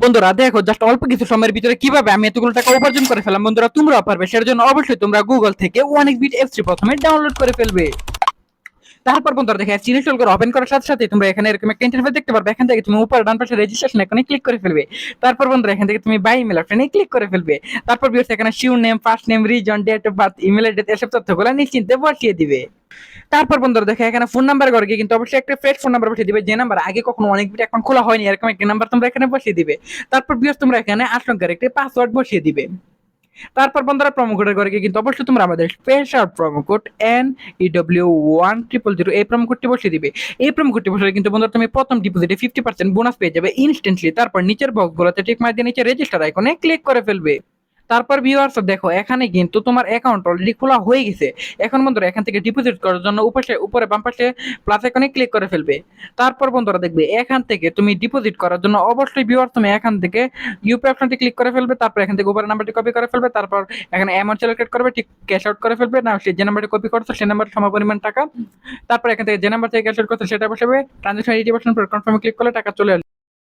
বন্ধুরা দেখো জাস্ট অল্প কিছু সময়ের ভিতরে কিভাবে আমি এতগুলো টাকা উপার্জন করে ফেলাম। বন্ধুরা তোমরাও পারবে, সেটার জন্য অবশ্যই তোমরা গুগল থেকে OneXBet অ্যাপসটি প্রথমে ডাউনলোড করে ফেলবে। তারপর বন্ধুরা দেখো অ্যাপস ইনস্টল করে ওপেন করার সাথে সাথে তোমরা এখানে এরকম একটা ইন্টারফেস দেখতে পারবে। এখান থেকে তুমি উপরে ডান পাশে রেজিস্ট্রেশন এখানে ক্লিক করে ফেলবে। তারপর বন্ধুরা এখান থেকে তুমি বাই ইমেল অপশনে ক্লিক করে ফেলবে। তারপর ভিউয়ার্স এখানে surname, first name, reason, date of birth, email address এসব তথ্যগুলো নিশ্চিন্তে বসিয়ে দিবে। তারপর বন্ধুরা দেখো এখানে ফোন নাম্বার করে কিন্তু অবশ্যই একটা ফ্রেশ ফোন নাম্বার বসিয়ে দিবে, যে নাম্বার আগে কখনো অনেক বিট অ্যাকাউন্ট খোলা হয়নি এরকম একটা নাম্বার তোমরা এখানে বসিয়ে দিবে। তারপর ভিউয়ার্স তোমরা এখানে 8 সংখ্যার একটি পাসওয়ার্ড বসিয়ে দিবে। তারপর বন্ধুরা প্রোমো কোডের ঘরে কিন্তু অবশ্যই তোমরা আমাদের স্পেশাল প্রোমো কোড NEW1000 এই প্রোমো কোডটি বসিয়ে দিবে। এই প্রোমো কোডটি বসলে কিন্তু বন্ধুরা তুমি প্রথম ডিপোজিটে 50% বোনাস পেয়ে যাবে ইনস্ট্যান্টলি। তারপর নিচের বক্সগুলোতে টিক মার দিয়ে নিচে রেজিস্টার আইকনে ক্লিক করে ফেলবে। তারপর ভিউয়ার্স দেখো এখানে কিন্তু তোমার অ্যাকাউন্ট অলরেডি খোলা হয়ে গেছে। এখন বন্ধুরা এখান থেকে ডিপোজিট করার জন্য উপরে বাম পাশে প্লাস আইকনে ক্লিক করে ফেলবে। তারপর বন্ধুরা দেখবে এখান থেকে তুমি ডিপোজিট করার জন্য অবশ্যই ভিউয়ার্স তুমি এখান থেকে ইউপিআই অপশনটি ক্লিক করে ফেলবে। তারপর এখান থেকে উপরের নাম্বারটি কপি করে ফেলবে। তারপর এখানে অ্যামাউন্ট সিলেক্ট করবে, ঠিক ক্যাশ আউট করে ফেলবে। না সে যে নাম্বারটি কপি করছো সেই নাম্বারের সমপরিমাণ টাকা। তারপর এখান থেকে যে নাম্বার থেকে ক্যাশ আউট করছো সেটা বসাবে। ট্রানজাকশন 80% পর কনফার্মে ক্লিক করলে টাকা চলে আসবে।